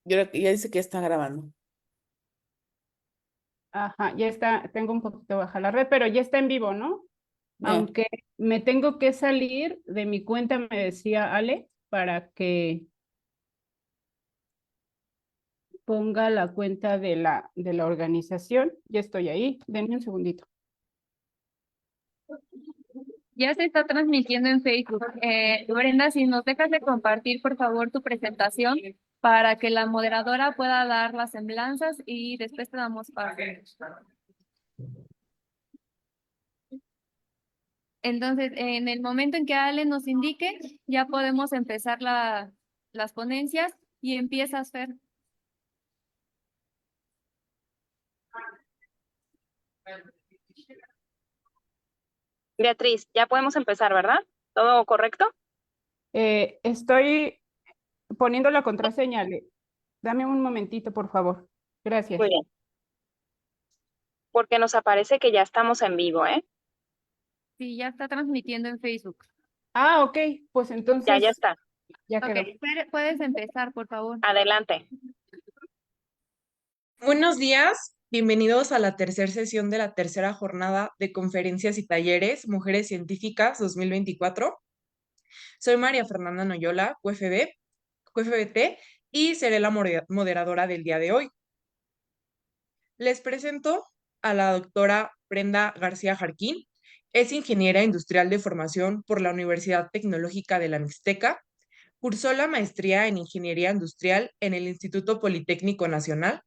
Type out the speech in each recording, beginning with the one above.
Yo creo que ya dice que está grabando. Ajá, ya está, tengo un poquito baja la red, pero ya está en vivo, ¿no? Ya. Aunque me tengo que salir de mi cuenta, me decía Ale, para que ponga la cuenta de la organización. Ya estoy ahí, denme un segundito. Ya se está transmitiendo en Facebook. Brenda, si nos dejas de compartir, por favor, tu presentación para que la moderadora pueda dar las semblanzas y después te damos paso. Entonces, en el momento en que Ale nos indique, ya podemos empezar las ponencias y empiezas, Fer. Beatriz, ya podemos empezar, ¿verdad? ¿Todo correcto? Estoy poniendo la contraseña, Ale. Dame un momentito, por favor. Gracias. Muy bien. Porque nos aparece que ya estamos en vivo, ¿eh? Sí, ya está transmitiendo en Facebook. Ah, ok, pues Ya entonces está. ya Ok, quedó. Fer, puedes empezar, por favor. Adelante. Buenos días, bienvenidos a la tercera sesión de la tercera jornada de conferencias y talleres Mujeres Científicas 2024. Soy María Fernanda Noyola, QFBT, y seré la moderadora del día de hoy. Les presento a la doctora Brenda García Jarquín. Es ingeniera industrial de formación por la Universidad Tecnológica de la Mixteca. Cursó la maestría en Ingeniería Industrial en el Instituto Politécnico Nacional,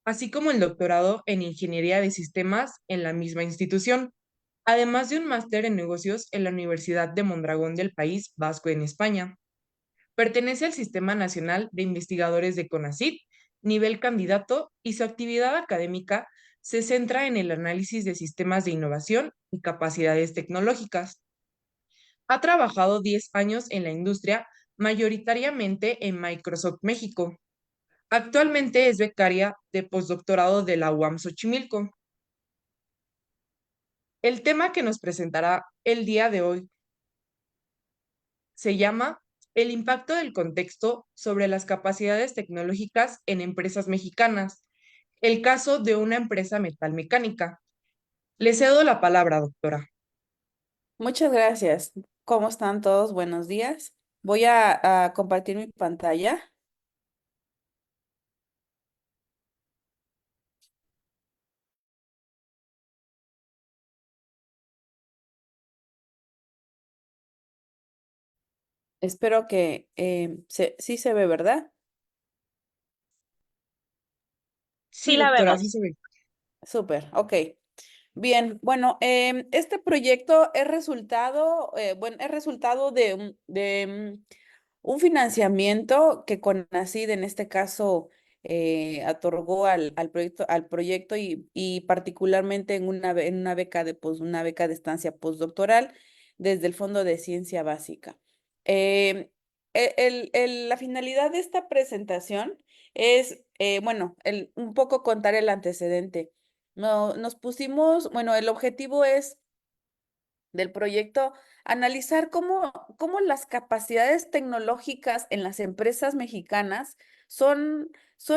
así como el doctorado en Ingeniería de Sistemas en la misma institución, además de un máster en negocios en la Universidad de Mondragón del País Vasco en España. Pertenece al Sistema Nacional de Investigadores de CONACYT, nivel candidato, y su actividad académica se centra en el análisis de sistemas de innovación y capacidades tecnológicas. Ha trabajado 10 años en la industria, mayoritariamente en Microsoft México. Actualmente es becaria de postdoctorado de la UAM Xochimilco. El tema que nos presentará el día de hoy se llama El impacto del contexto sobre las capacidades tecnológicas en empresas mexicanas, el caso de una empresa metalmecánica. Le cedo la palabra, doctora. Muchas gracias. ¿Cómo están todos? Buenos días. Voy a compartir mi pantalla. Espero que sí se ve, ¿verdad? Sí, Sí la doctora, vemos. sí se ve. Súper, ok. Bien, bueno, este proyecto es resultado, es resultado de un financiamiento que CONACYT en este caso otorgó al proyecto y particularmente en una beca una beca de estancia postdoctoral desde el Fondo de Ciencia Básica. La finalidad de esta presentación es, bueno, un poco contar el antecedente. No, nos pusimos, bueno, el objetivo es del proyecto analizar cómo las capacidades tecnológicas en las empresas mexicanas son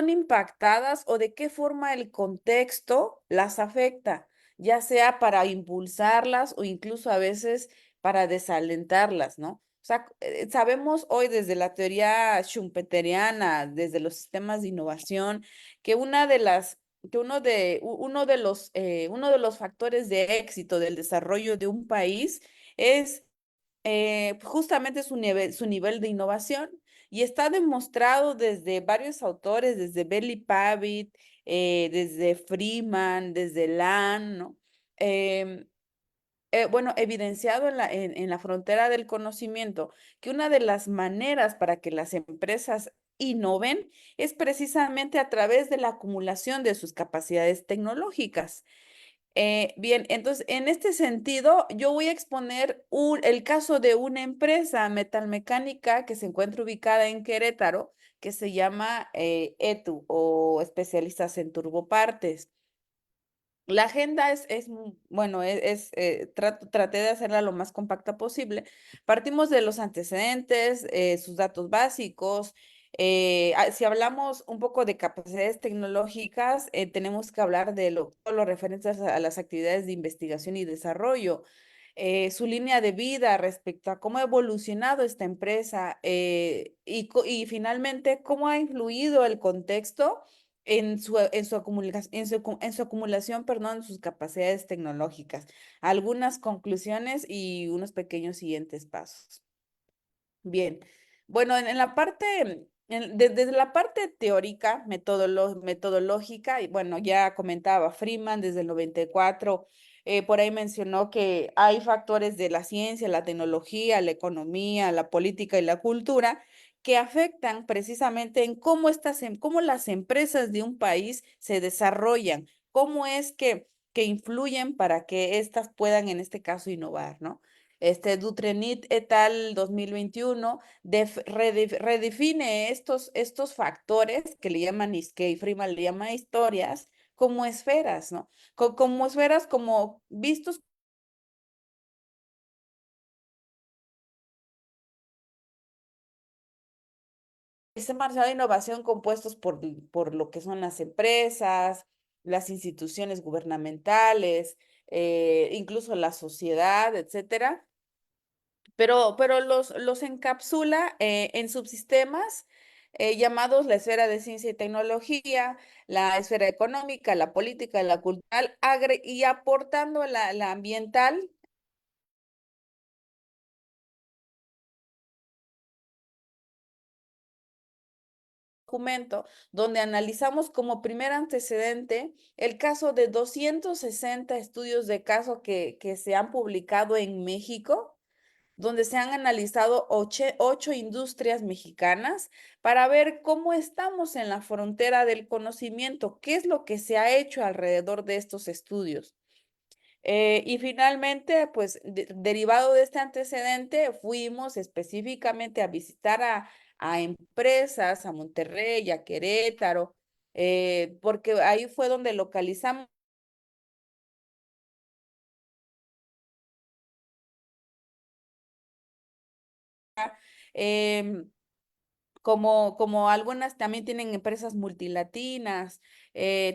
impactadas o de qué forma el contexto las afecta, ya sea para impulsarlas o incluso a veces para desalentarlas, ¿no? O sea, sabemos hoy desde la teoría schumpeteriana, desde los sistemas de innovación, que una de las que uno de los factores de éxito del desarrollo de un país es justamente su nivel de innovación. Y está demostrado desde varios autores, desde Belly Pavitt, desde Freeman, desde Land, ¿no? Em, bueno, evidenciado en la frontera del conocimiento, que una de las maneras para que las empresas innoven es precisamente a través de la acumulación de sus capacidades tecnológicas. Bien, entonces, en este sentido, yo voy a exponer el caso de una empresa metalmecánica que se encuentra ubicada en Querétaro, que se llama ETU o especialistas en turbopartes. La agenda bueno, traté de hacerla lo más compacta posible. Partimos de los antecedentes, sus datos básicos, Si hablamos un poco de capacidades tecnológicas, tenemos que hablar de todo lo referente a las actividades de investigación y desarrollo, su línea de vida respecto a cómo ha evolucionado esta empresa y finalmente cómo ha influido el contexto en su acumulación, perdón, en sus capacidades tecnológicas. Algunas conclusiones y unos pequeños siguientes pasos. Bien, bueno, en la parte, desde la parte teórica, metodológica, y bueno, ya comentaba Freeman desde el 94, por ahí mencionó que hay factores de la ciencia, la tecnología, la economía, la política y la cultura que afectan precisamente en cómo las empresas de un país se desarrollan, cómo es que influyen para que éstas puedan, en este caso, innovar, ¿no? Dutrenit et al. 2021 redefine estos factores que le llaman que Freeman le llama historias como esferas, ¿no? Como esferas como vistos ese marcial de innovación compuestos por lo que son las empresas, las instituciones gubernamentales, incluso la sociedad, etcétera. Pero los encapsula en subsistemas llamados la esfera de ciencia y tecnología, la esfera económica, la política, la cultural, y aportando la ambiental documento donde analizamos como primer antecedente el caso de 260 estudios de caso que se han publicado en México, donde se han analizado ocho industrias mexicanas para ver cómo estamos en la frontera del conocimiento, qué es lo que se ha hecho alrededor de estos estudios. Y finalmente, pues derivado de este antecedente, fuimos específicamente a visitar a empresas, a Monterrey, a Querétaro, porque ahí fue donde localizamos em, como algunas también tienen empresas multilatinas,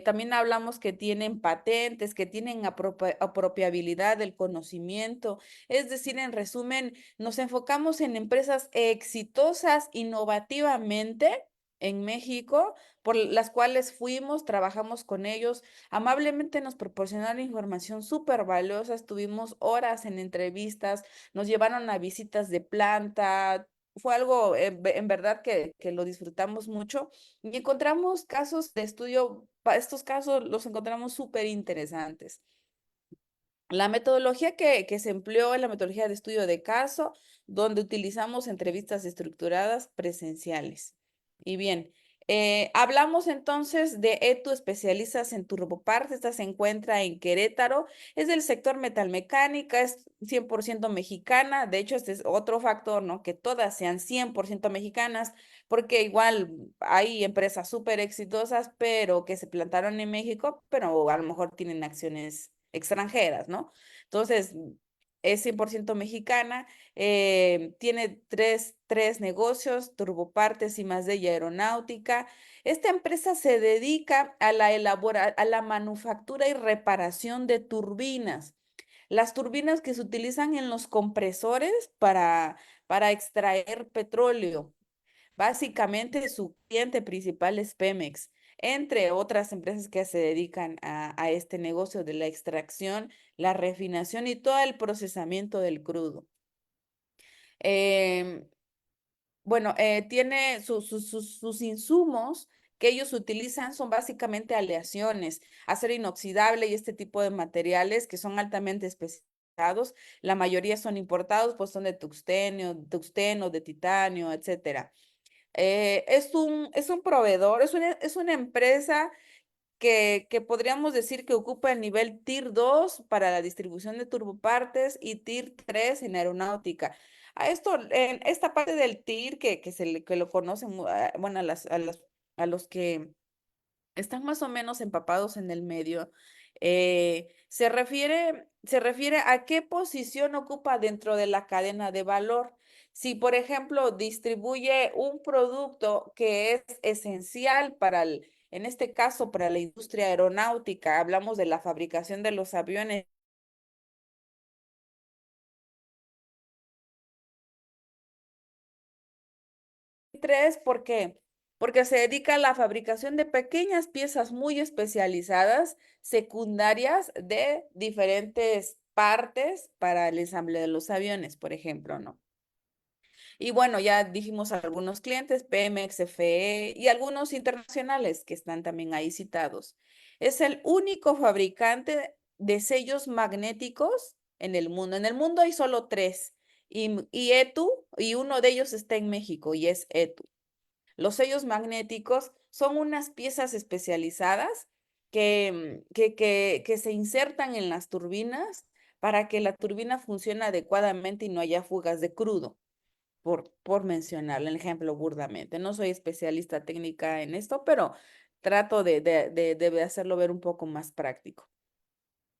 también hablamos que tienen patentes, que tienen apropiabilidad del conocimiento. Es decir, en resumen, nos enfocamos en empresas exitosas innovativamente en México, por las cuales fuimos, trabajamos con ellos, amablemente nos proporcionaron información súper valiosa, estuvimos horas en entrevistas, nos llevaron a visitas de planta. Fue algo en verdad que lo disfrutamos mucho y encontramos casos de estudio, estos casos los encontramos súper interesantes. La metodología que se empleó es la metodología de estudio de caso, donde utilizamos entrevistas estructuradas presenciales. Y bien, hablamos entonces de tú especializas en turbopart, esta se encuentra en Querétaro, es del sector metalmecánica, es 100% mexicana, de hecho este es otro factor, ¿no? Que todas sean 100% mexicanas, porque igual hay empresas súper exitosas, pero que se plantaron en México, pero a lo mejor tienen acciones extranjeras, ¿no? Entonces, es 100% mexicana, tiene tres negocios, Turbopartes y más de aeronáutica. Esta empresa se dedica a a la manufactura y reparación de turbinas. Las turbinas que se utilizan en los compresores para extraer petróleo. Básicamente su cliente principal es Pemex, entre otras empresas que se dedican a este negocio de la extracción, la refinación y todo el procesamiento del crudo. Em, bueno, tiene sus insumos que ellos utilizan son básicamente aleaciones, acero inoxidable y este tipo de materiales que son altamente especializados. La mayoría son importados, pues son de tuxteno, de titanio, etcétera. Es un proveedor, es una empresa que podríamos decir que ocupa el nivel Tier 2 para la distribución de turbopartes y Tier 3 en aeronáutica. En esta parte del Tier que lo conocen, bueno, a los que están más o menos empapados en el medio, se refiere a qué posición ocupa dentro de la cadena de valor. Si, por ejemplo, distribuye un producto que es esencial para en este caso, para la industria aeronáutica, hablamos de la fabricación de los aviones. Tres, ¿por qué? Porque se dedica a la fabricación de pequeñas piezas muy especializadas, secundarias de diferentes partes para el ensamble de los aviones, por ejemplo, ¿no? Y bueno, ya dijimos algunos clientes, Pemex, FE y algunos internacionales que están también ahí citados. Es el único fabricante de sellos magnéticos en el mundo. En el mundo hay solo tres y ETU, y uno de ellos está en México y es ETU. Los sellos magnéticos son unas piezas especializadas que se insertan en las turbinas para que la turbina funcione adecuadamente y no haya fugas de crudo, por mencionar el ejemplo burdamente. No soy especialista técnica en esto, pero trato de hacerlo ver un poco más práctico.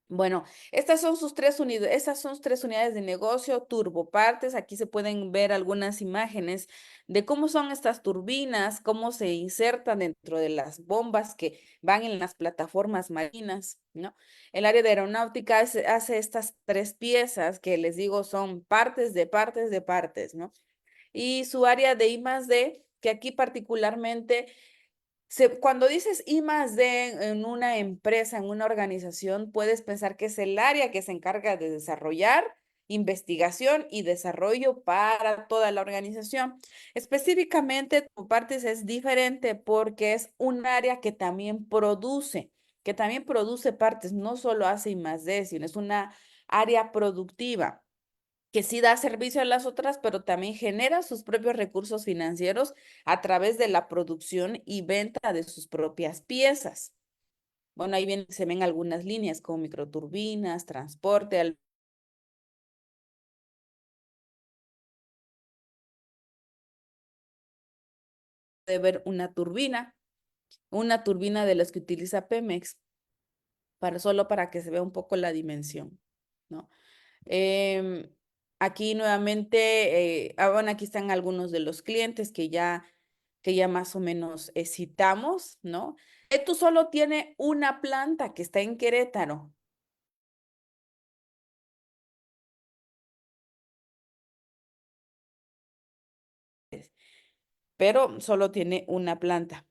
Bueno, estas son sus tres unidades, esas son sus tres unidades de negocio, turbopartes. Aquí se pueden ver algunas imágenes de cómo son estas turbinas, cómo se insertan dentro de las bombas que van en las plataformas marinas, ¿no? El área de aeronáutica hace estas tres piezas que les digo son partes de partes de partes, ¿no? Y su área de I+D, que aquí particularmente cuando dices I+D en una empresa, en una organización, puedes pensar que es el área que se encarga de desarrollar investigación y desarrollo para toda la organización. Específicamente, tu partes es diferente porque es un área que también produce partes, no solo hace I+D, sino es una área productiva que sí da servicio a las otras, pero también genera sus propios recursos financieros a través de la producción y venta de sus propias piezas. Bueno, ahí se ven algunas líneas como microturbinas, transporte, de ver una turbina de las que utiliza Pemex, solo para que se vea un poco la dimensión, ¿no? Aquí nuevamente, bueno, aquí están algunos de los clientes que ya más o menos citamos, ¿no? Esto solo tiene una planta que está en Querétaro. Pero solo tiene una planta.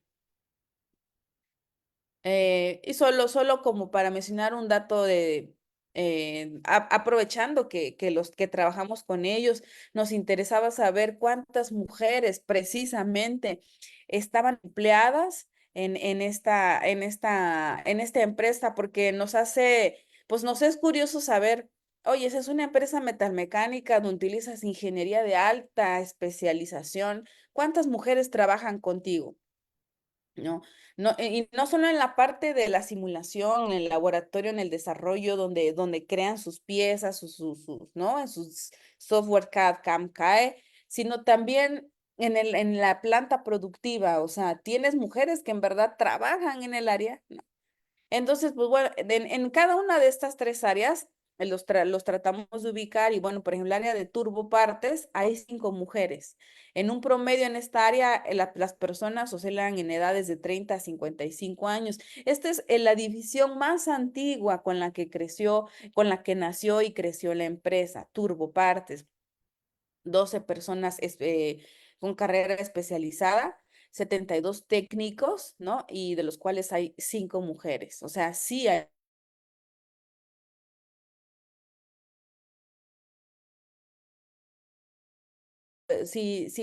Y solo como para mencionar un dato aprovechando que los que trabajamos con ellos, nos interesaba saber cuántas mujeres precisamente estaban empleadas en esta empresa, porque pues nos es curioso saber, oye, esa es una empresa metalmecánica donde utilizas ingeniería de alta especialización, ¿cuántas mujeres trabajan contigo? ¿No? No, y no solo en la parte de la simulación, en el laboratorio, en el desarrollo, donde crean sus piezas, ¿no? En sus software CAD, CAM, CAE, sino también en la planta productiva, o sea, tienes mujeres que en verdad trabajan en el área, ¿no? Entonces, pues bueno, en cada una de estas tres áreas los tratamos de ubicar y bueno, por ejemplo, el área de turbopartes, hay 5 mujeres. En un promedio en esta área, las personas oscilan en edades de 30 a 55 años. Esta es la división más antigua con la que creció, con la que nació y creció la empresa, turbopartes. 12 personas con carrera especializada, 72 técnicos, ¿no? Y de los cuales hay 5 mujeres. O sea, sí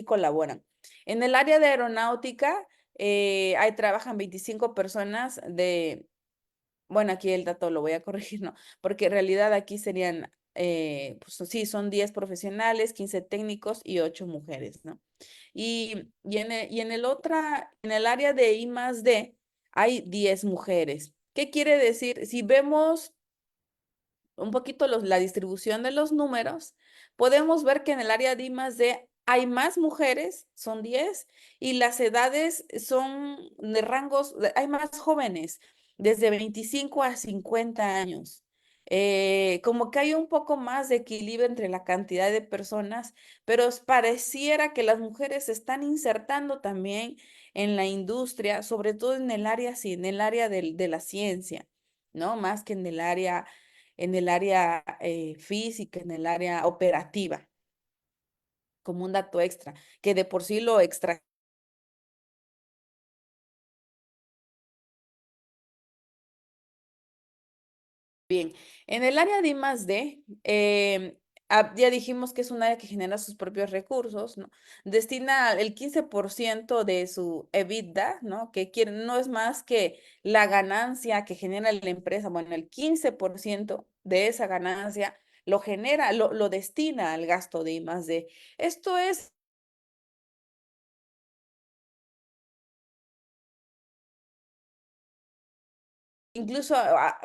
colaboran. En el área de aeronáutica, ahí trabajan 25 personas bueno, aquí el dato lo voy a corregir, ¿no? Porque en realidad aquí serían, pues sí, son 10 profesionales, 15 técnicos y 8 mujeres, ¿no? En el área de I+D hay 10 mujeres. ¿Qué quiere decir? Si vemos un poquito la distribución de los números, podemos ver que en el área de I+D hay más mujeres, son 10, y las edades son de rangos, hay más jóvenes, desde 25 a 50 años. como que hay un poco más de equilibrio entre la cantidad de personas, pero pareciera que las mujeres se están insertando también en la industria, sobre todo en el área, sí, en el área de la ciencia, ¿no? Más que en el área física, en el área operativa, como un dato extra, que de por sí lo extra. Bien, en el área de I+D, ya dijimos que es un área que genera sus propios recursos, ¿no? Destina el 15% de su EBITDA, ¿no? No es más que la ganancia que genera la empresa, bueno, el 15% de esa ganancia lo genera, lo destina al gasto de I+D. Esto es incluso,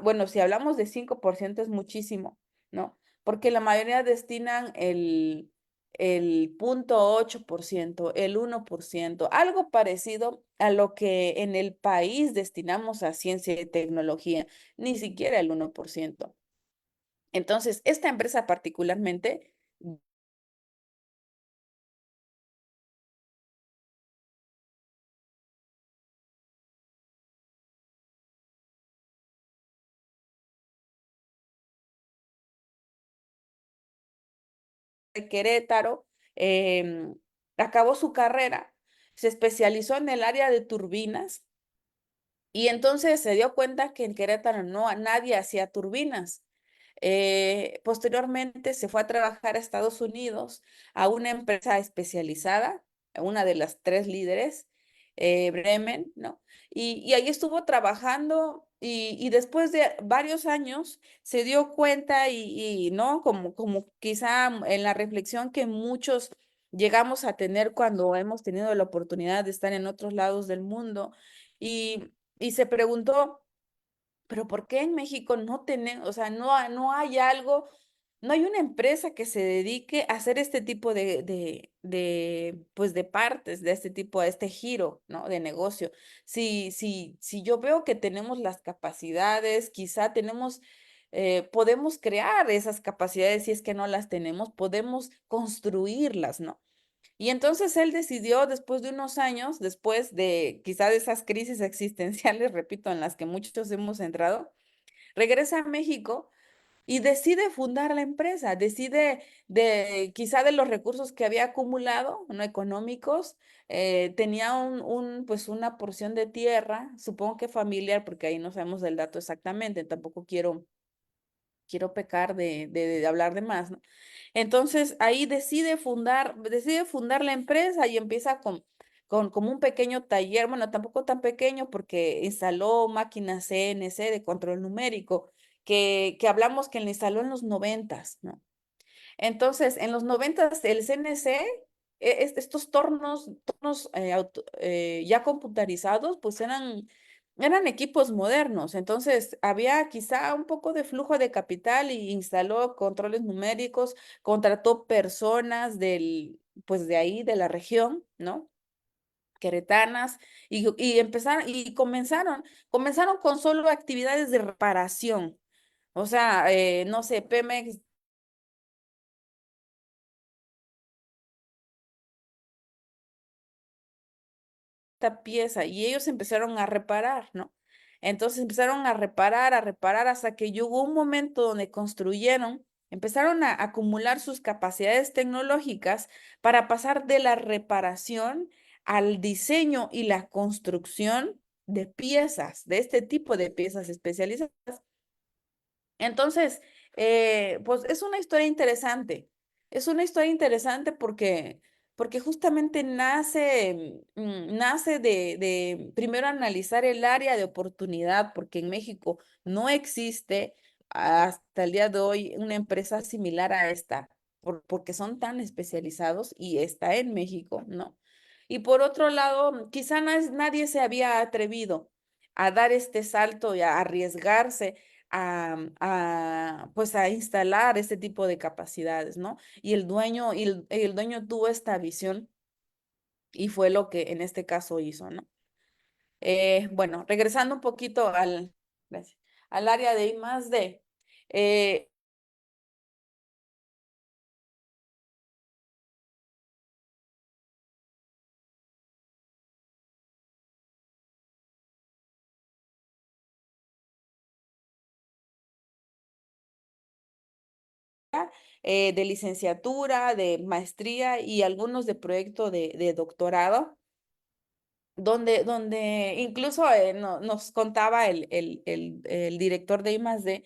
bueno, si hablamos de 5% es muchísimo, ¿no? Porque la mayoría destinan el 0,8%, el 1%, algo parecido a lo que en el país destinamos a ciencia y tecnología, ni siquiera el 1%. Entonces, esta empresa particularmente de Querétaro, acabó su carrera, se especializó en el área de turbinas. Y entonces se dio cuenta que en Querétaro nadie hacía turbinas. Posteriormente se fue a trabajar a Estados Unidos a una empresa especializada, una de las tres líderes, Bremen, ¿no? Y ahí estuvo trabajando y después de varios años se dio cuenta ¿no? Como quizá en la reflexión que muchos llegamos a tener cuando hemos tenido la oportunidad de estar en otros lados del mundo y se preguntó, pero ¿por qué en México no tenemos, o sea, no hay algo, no hay una empresa que se dedique a hacer este tipo pues de partes, de este tipo, a este giro, ¿no? De negocio. Si yo veo que tenemos las capacidades, quizá podemos crear esas capacidades si es que no las tenemos, podemos construirlas, ¿no? Y entonces él decidió, después de unos años, después de quizá de esas crisis existenciales, repito, en las que muchos hemos entrado, regresa a México y decide fundar la empresa, decide quizá de los recursos que había acumulado, no económicos, tenía pues una porción de tierra, supongo que familiar, porque ahí no sabemos el dato exactamente, tampoco quiero pecar de hablar de más, ¿no? Entonces ahí decide fundar la empresa y empieza con como un pequeño taller, bueno, tampoco tan pequeño porque instaló máquinas CNC de control numérico, que hablamos que le instaló en los 90, ¿no? Entonces, en los 90 el CNC, estos tornos ya computarizados, pues eran equipos modernos. Entonces, había quizá un poco de flujo de capital y instaló controles numéricos, contrató personas pues de ahí, de la región, ¿no? Queretanas, y empezaron, y comenzaron con solo actividades de reparación. O sea, no sé, Pemex esta pieza y ellos empezaron a reparar, ¿no? Entonces empezaron a reparar hasta que llegó un momento donde construyeron, empezaron a acumular sus capacidades tecnológicas para pasar de la reparación al diseño y la construcción de piezas, de este tipo de piezas especializadas. Entonces, pues es una historia interesante. Es una historia interesante porque justamente nace de primero analizar el área de oportunidad, porque en México no existe hasta el día de hoy una empresa similar a esta, porque son tan especializados y está en México, ¿no? Y por otro lado, quizá nadie se había atrevido a dar este salto y a arriesgarse pues a instalar este tipo de capacidades, ¿no? Y el dueño tuvo esta visión y fue lo que en este caso hizo, ¿no? Bueno, regresando un poquito gracias, al área de I+D. Eh, de licenciatura, de maestría y algunos de proyecto de doctorado, donde incluso nos contaba el director de I+D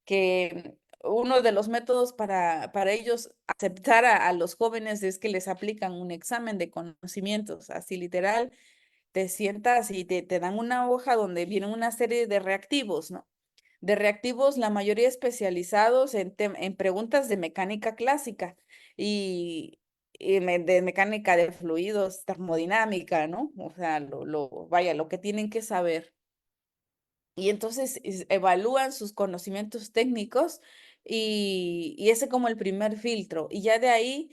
que uno de los métodos para ellos aceptar a los jóvenes es que les aplican un examen de conocimientos, así literal, te sientas y te dan una hoja donde vienen una serie de reactivos, ¿no? De reactivos, la mayoría especializados en preguntas de mecánica clásica y, de mecánica de fluidos, termodinámica, ¿no? O sea, vaya, lo que tienen que saber. Y entonces evalúan sus conocimientos técnicos y ese como el primer filtro. Y ya de ahí,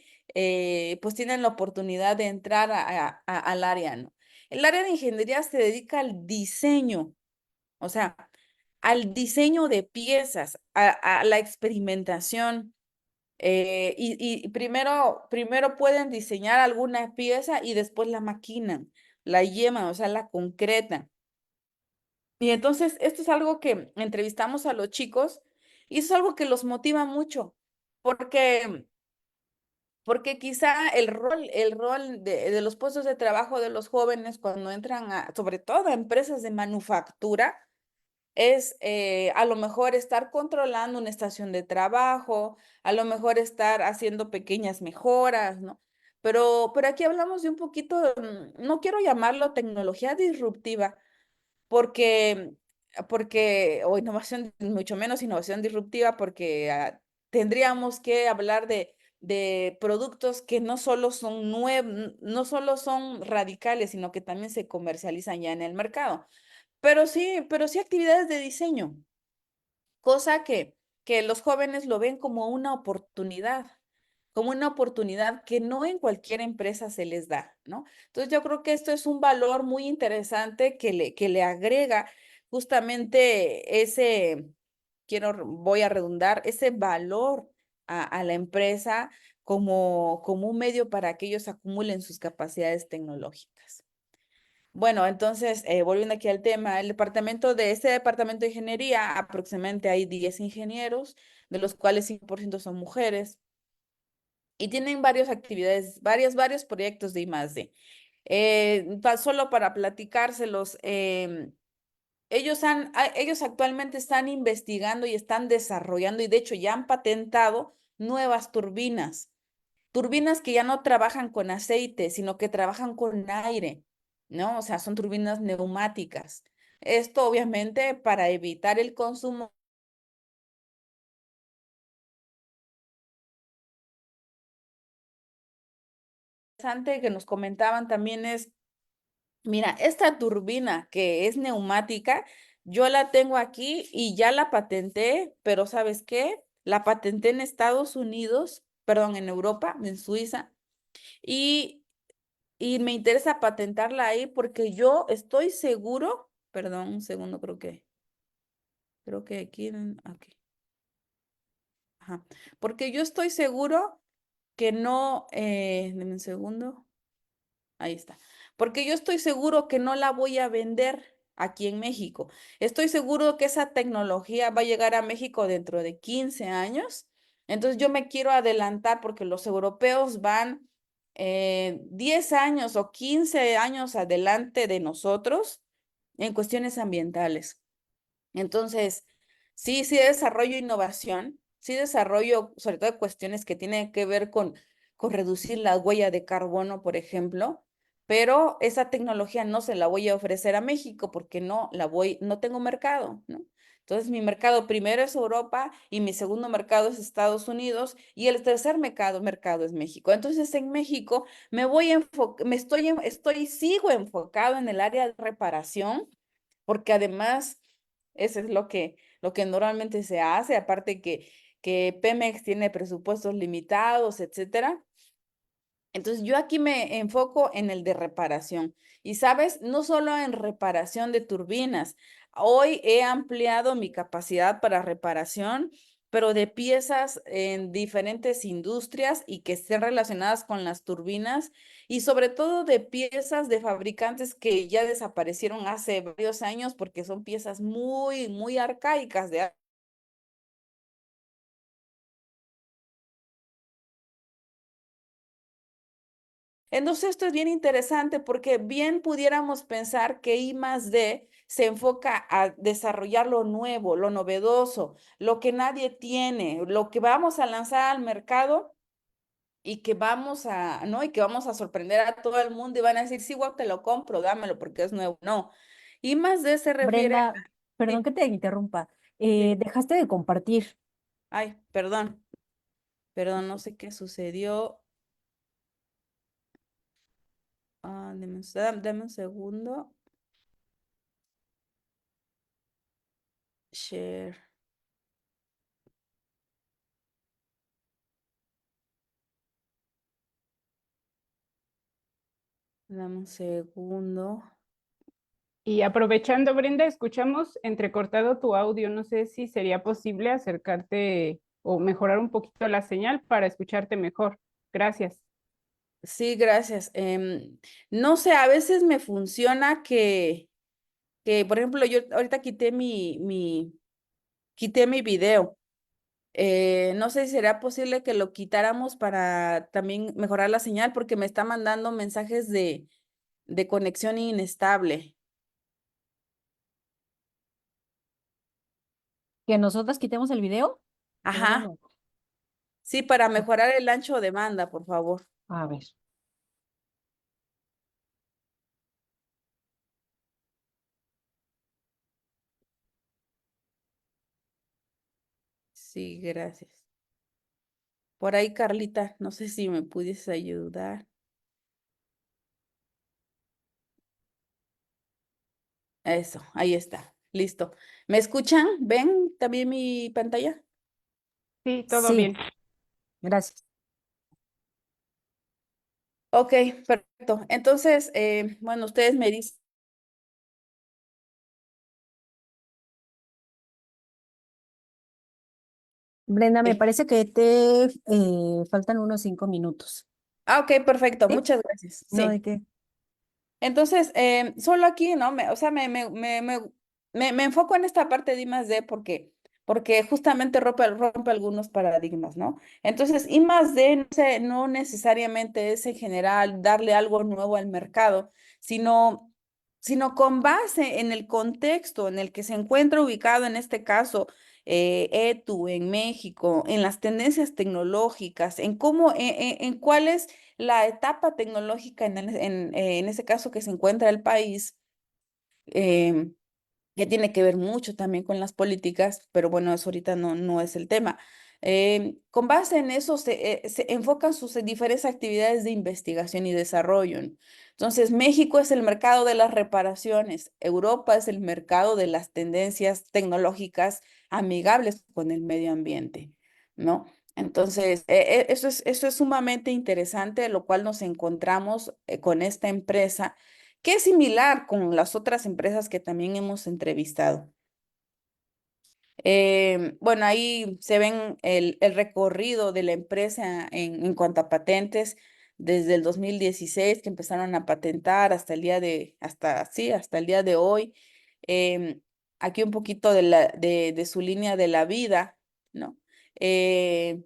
pues tienen la oportunidad de entrar al área, ¿no? El área de ingeniería se dedica al diseño, o sea, al diseño de piezas, a la experimentación. Y primero pueden diseñar alguna pieza y después la maquinan, la llevan, o sea, la concretan. Y entonces, esto es algo que entrevistamos a los chicos y es algo que los motiva mucho, porque, porque quizá el rol de los puestos de trabajo de los jóvenes cuando entran sobre todo a empresas de manufactura, es a lo mejor estar controlando una estación de trabajo, a lo mejor estar haciendo pequeñas mejoras, ¿no? Pero aquí hablamos de un poquito, no quiero llamarlo tecnología disruptiva, porque, o innovación, mucho menos innovación disruptiva, porque tendríamos que hablar de productos que no solo son nuevos, no solo son radicales, sino que también se comercializan ya en el mercado. Pero sí actividades de diseño, cosa que los jóvenes lo ven como una oportunidad que no en cualquier empresa se les da, ¿no? Entonces yo creo que esto es un valor muy interesante que le agrega justamente voy a redundar, ese valor a la empresa como un medio para que ellos acumulen sus capacidades tecnológicas. Bueno, entonces, volviendo aquí al tema, este departamento de ingeniería, aproximadamente hay 10 ingenieros, de los cuales 5% son mujeres, y tienen varias actividades, varios proyectos de I+D. Solo para platicárselos, ellos actualmente están investigando y están desarrollando, y de hecho ya han patentado nuevas turbinas que ya no trabajan con aceite, sino que trabajan con aire, ¿no? O sea, son turbinas neumáticas. Esto obviamente para evitar el consumo. Interesante que nos comentaban también es, mira, esta turbina que es neumática, yo la tengo aquí y ya la patenté, pero ¿sabes qué? La patenté en Estados Unidos, perdón, en Europa, en Suiza, y me interesa patentarla ahí porque yo estoy seguro, perdón, un segundo, creo que aquí, ajá, porque yo estoy seguro que no, deme un segundo, ahí está, porque yo estoy seguro que no la voy a vender aquí en México. Estoy seguro que esa tecnología va a llegar a México dentro de 15 años. Entonces yo me quiero adelantar porque los europeos van 10 años o 15 años adelante de nosotros en cuestiones ambientales. Entonces, sí desarrollo innovación, sí desarrollo sobre todo cuestiones que tienen que ver con reducir la huella de carbono, por ejemplo, pero esa tecnología no se la voy a ofrecer a México porque no tengo mercado, ¿no? Entonces, mi mercado primero es Europa y mi segundo mercado es Estados Unidos y el tercer mercado es México. Entonces, en México sigo enfocado en el área de reparación porque además eso es lo que normalmente se hace, aparte que Pemex tiene presupuestos limitados, etcétera. Entonces, yo aquí me enfoco en el de reparación. Y sabes, no solo en reparación de turbinas. Hoy he ampliado mi capacidad para reparación pero de piezas en diferentes industrias y que estén relacionadas con las turbinas y sobre todo de piezas de fabricantes que ya desaparecieron hace varios años porque son piezas muy, muy arcaicas de Entonces, esto es bien interesante porque bien pudiéramos pensar que I más D se enfoca a desarrollar lo nuevo, lo novedoso, lo que nadie tiene, lo que vamos a lanzar al mercado y que vamos a, ¿no? Y que vamos a sorprender a todo el mundo y van a decir, sí, guau, te lo compro, dámelo porque es nuevo. No. I más D se refiere a... Brenda, perdón Sí, que te interrumpa. sí. Dejaste de compartir. Ay, perdón, perdón, no sé qué sucedió. Dame un segundo. Share. Dame un segundo. Y aprovechando, Brenda, escuchamos entrecortado tu audio. No sé si sería posible acercarte o mejorar un poquito la señal para escucharte mejor. Gracias. Sí, gracias. No sé, a veces me funciona por ejemplo, yo ahorita quité mi video. No sé si será posible que lo quitáramos para también mejorar la señal porque me está mandando mensajes de conexión inestable. Que nosotras quitemos el video. Ajá, Déjame. sí, para mejorar el ancho de banda, por favor. A ver. Sí, gracias. Por ahí, Carlita, no sé si me pudieses ayudar. Eso, ahí está. Listo. ¿Me escuchan? ¿Ven también mi pantalla? Sí, todo Sí, bien. gracias. Ok, perfecto. Entonces, bueno, ustedes me dicen. Brenda, me parece que te faltan unos 5 minutos. Ah, ok, perfecto. ¿Sí? Muchas gracias. No, Sí. ¿de qué? Entonces, solo aquí, ¿no? O sea, me enfoco en esta parte de I más D porque justamente rompe algunos paradigmas, ¿no? Entonces, I más D no necesariamente es en general darle algo nuevo al mercado, sino, sino con base en el contexto en el que se encuentra ubicado, en este caso, ETU en México, en las tendencias tecnológicas, en cómo, en cuáles la etapa tecnológica en ese caso que se encuentra el país, em, que tiene que ver mucho también con las políticas, pero bueno, eso ahorita no es el tema. Con base en eso se enfocan sus diferentes actividades de investigación y desarrollo, ¿no? Entonces, México es el mercado de las reparaciones, Europa es el mercado de las tendencias tecnológicas amigables con el medio ambiente, ¿no? Entonces, eso es sumamente interesante, lo cual nos encontramos con esta empresa que es similar con las otras empresas que también hemos entrevistado. Bueno, ahí se ven el recorrido de la empresa en cuanto a patentes desde el 2016 que empezaron a patentar hasta hasta el día de hoy. Em, Aquí un poquito de su línea de la vida, ¿no? Eh,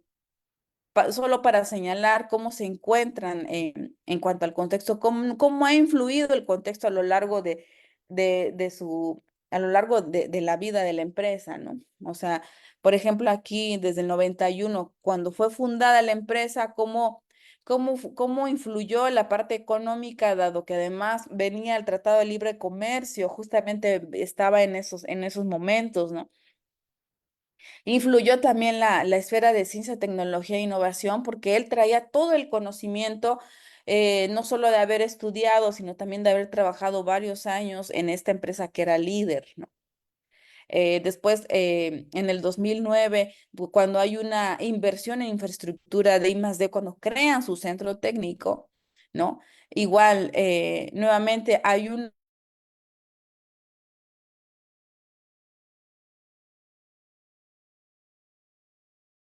Solo para señalar cómo se encuentran en cuanto al contexto, cómo ha influido el contexto a lo largo a lo largo de la vida de la empresa, ¿no? O sea, por ejemplo, aquí desde el 91 cuando fue fundada la empresa, cómo influyó la parte económica, dado que además venía el Tratado de Libre Comercio, justamente estaba en esos momentos, ¿no? Influyó también la esfera de ciencia, tecnología e innovación porque él traía todo el conocimiento, no solo de haber estudiado, sino también de haber trabajado varios años en esta empresa que era líder, ¿no? Después, en el 2009, cuando hay una inversión en infraestructura de I+D, cuando crean su centro técnico, ¿no? Igual, nuevamente hay un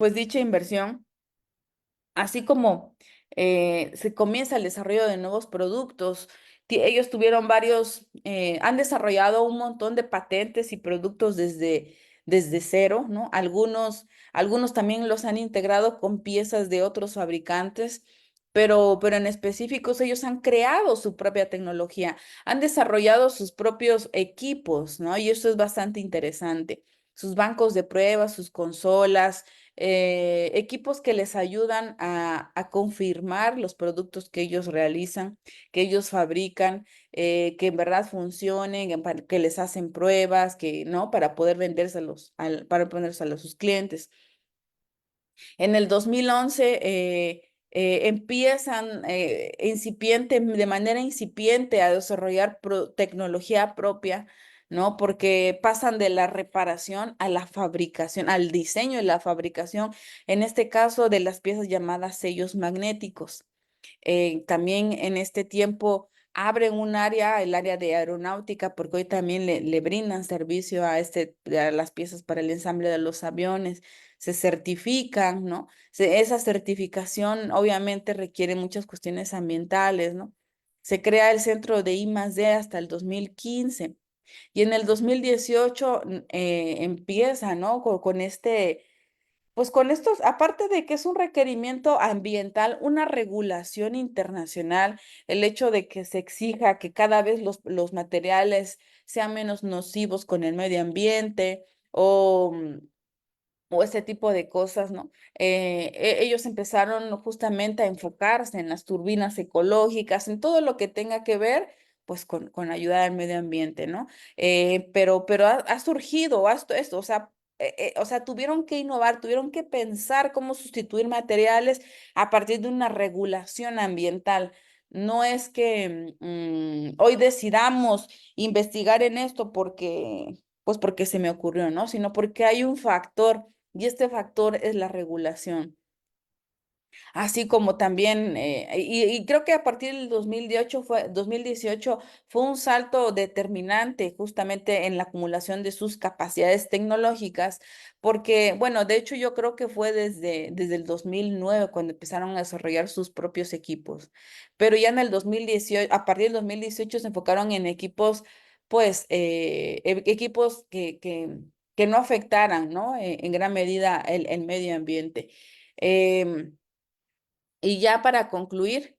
pues dicha inversión, así como se comienza el desarrollo de nuevos productos, ellos tuvieron han desarrollado un montón de patentes y productos desde cero, ¿no? Algunos también los han integrado con piezas de otros fabricantes, pero en específicos ellos han creado su propia tecnología, han desarrollado sus propios equipos, ¿no? Y eso es bastante interesante. Sus bancos de pruebas, sus consolas, equipos que les ayudan a confirmar los productos que ellos realizan, que ellos fabrican, que en verdad funcionen, que les hacen pruebas, que, ¿no? Para poder vendérselos, para ponérselos a sus clientes. En el 2011 empiezan de manera incipiente a desarrollar tecnología propia, ¿no? Porque pasan de la reparación a la fabricación, al diseño y la fabricación, en este caso de las piezas llamadas sellos magnéticos. También en este tiempo abren un área, el área de aeronáutica, porque hoy también le brindan servicio a las piezas para el ensamble de los aviones, se certifican, ¿no? Esa certificación obviamente requiere muchas cuestiones ambientales, ¿no? Se crea el centro de I+D hasta el 2015 y en el 2018 empieza, ¿no? Pues con estos, aparte de que es un requerimiento ambiental, una regulación internacional, el hecho de que se exija que cada vez los materiales sean menos nocivos con el medio ambiente o ese tipo de cosas, ¿no? Ellos empezaron justamente a enfocarse en las turbinas ecológicas, en todo lo que tenga que ver, pues, con ayudar al medio ambiente, ¿no? Pero ha surgido esto, o sea, tuvieron que innovar, tuvieron que pensar cómo sustituir materiales a partir de una regulación ambiental. No es que hoy decidamos investigar en esto porque se me ocurrió, ¿no? Sino porque hay un factor y este factor es la regulación. Así como también, y creo que a partir del 2018 fue un salto determinante justamente en la acumulación de sus capacidades tecnológicas, porque, bueno, de hecho yo creo que fue desde el 2009 cuando empezaron a desarrollar sus propios equipos, pero ya en el 2018, a partir del 2018 se enfocaron en equipos, pues, equipos que no afectaran, ¿no? En gran medida el medio ambiente. Em, y ya para concluir,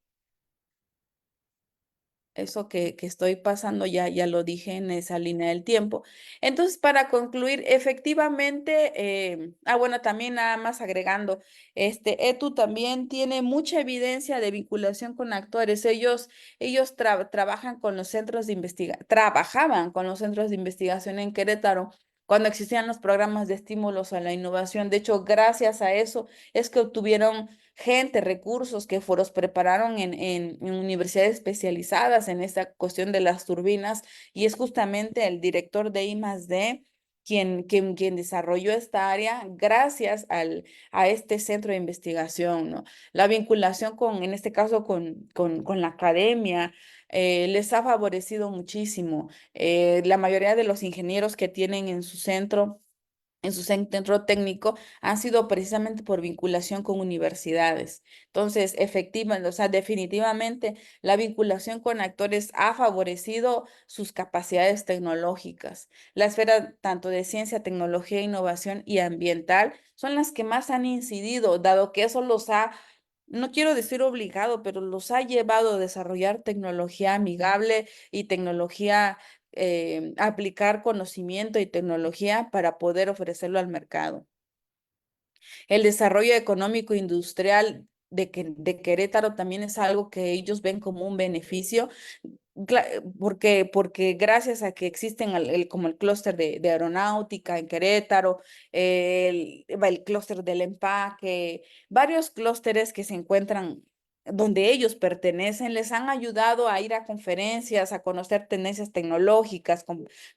eso que estoy pasando ya lo dije en esa línea del tiempo. Entonces, para concluir, efectivamente, bueno, también nada más agregando, ETU también tiene mucha evidencia de vinculación con actores. Ellos trabajan con los centros de trabajaban con los centros de investigación en Querétaro cuando existían los programas de estímulos a la innovación. De hecho, gracias a eso es que obtuvieron gente, recursos que los prepararon en universidades especializadas en esta cuestión de las turbinas y es justamente el director de I+D quien desarrolló esta área gracias a este centro de investigación, ¿no? La vinculación en este caso, con la academia, les ha favorecido muchísimo. La mayoría de los ingenieros que tienen en su centro técnico han sido precisamente por vinculación con universidades. Entonces, o sea, definitivamente la vinculación con actores ha favorecido sus capacidades tecnológicas. La esfera tanto de ciencia, tecnología, innovación y ambiental son las que más han incidido, dado que eso no quiero decir obligado, pero los ha llevado a desarrollar tecnología amigable y tecnología aplicar conocimiento y tecnología para poder ofrecerlo al mercado. El desarrollo económico industrial de Querétaro también es algo que ellos ven como un beneficio, porque gracias a que existen como el clúster de aeronáutica en Querétaro, el clúster del empaque, varios clústeres que se encuentran donde ellos pertenecen, les han ayudado a ir a conferencias, a conocer tendencias tecnológicas,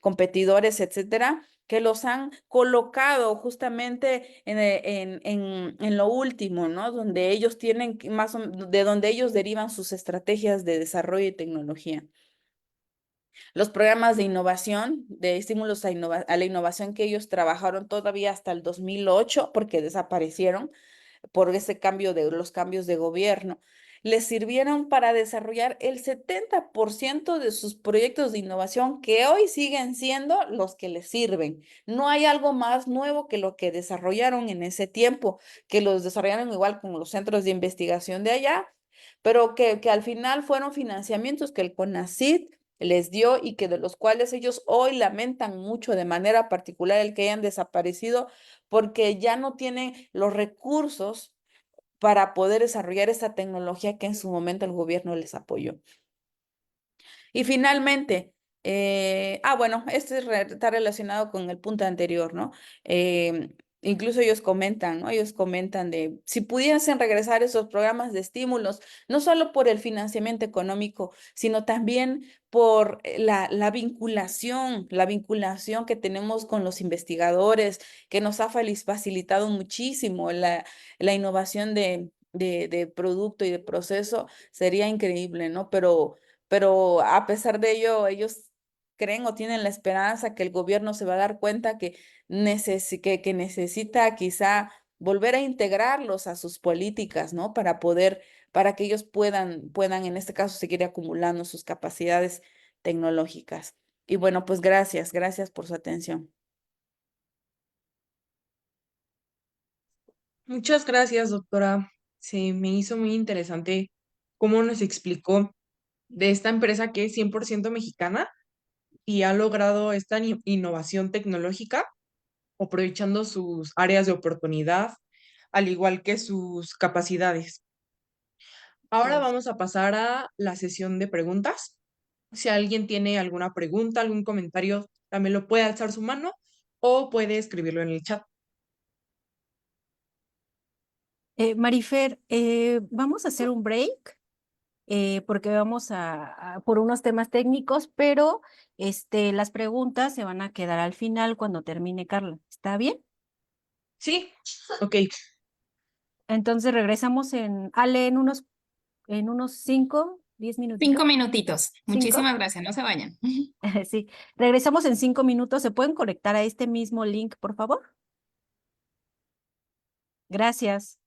competidores, etcétera, que los han colocado justamente en lo último, ¿no? Donde ellos tienen de donde ellos derivan sus estrategias de desarrollo y tecnología. Los programas de innovación, de estímulos a la innovación que ellos trabajaron todavía hasta el 2008, porque desaparecieron por ese cambio de los cambios de gobierno, les sirvieron para desarrollar el 70% de sus proyectos de innovación que hoy siguen siendo los que les sirven. No hay algo más nuevo que lo que desarrollaron en ese tiempo, que los desarrollaron igual con los centros de investigación de allá, pero que al final fueron financiamientos que el CONACYT les dio y que de los cuales ellos hoy lamentan mucho de manera particular el que hayan desaparecido porque ya no tienen los recursos para poder desarrollar esta tecnología que en su momento el gobierno les apoyó. Y finalmente, bueno, está relacionado con el punto anterior, ¿no? Incluso ellos comentan, ¿no? Ellos comentan de si pudiesen regresar esos programas de estímulos, no solo por el financiamiento económico, sino también por la vinculación que tenemos con los investigadores, que nos ha facilitado muchísimo la innovación de producto y de proceso, sería increíble, ¿no? Pero a pesar de ello, ellos creen o tienen la esperanza que el gobierno se va a dar cuenta que, que necesita quizá volver a integrarlos a sus políticas, ¿no? Para que ellos puedan, en este caso, seguir acumulando sus capacidades tecnológicas. Y bueno, pues gracias por su atención. Muchas gracias, doctora. Se me hizo muy interesante cómo nos explicó de esta empresa que es 100% mexicana y ha logrado esta innovación tecnológica, aprovechando sus áreas de oportunidad, al igual que sus capacidades. Ahora Yes. vamos a pasar a la sesión de preguntas. Si alguien tiene alguna pregunta, algún comentario, también lo puede alzar su mano o puede escribirlo en el chat. Marifer, vamos a hacer un break porque vamos por unos temas técnicos, pero las preguntas se van a quedar al final cuando termine Carla. ¿Está bien? Sí, ok. Entonces regresamos Ale, en unos 5, 10 minutitos. 5 minutitos. ¿5? Muchísimas gracias, no se vayan. Sí, regresamos en 5 minutos. ¿Se pueden conectar a este mismo link, por favor? Gracias.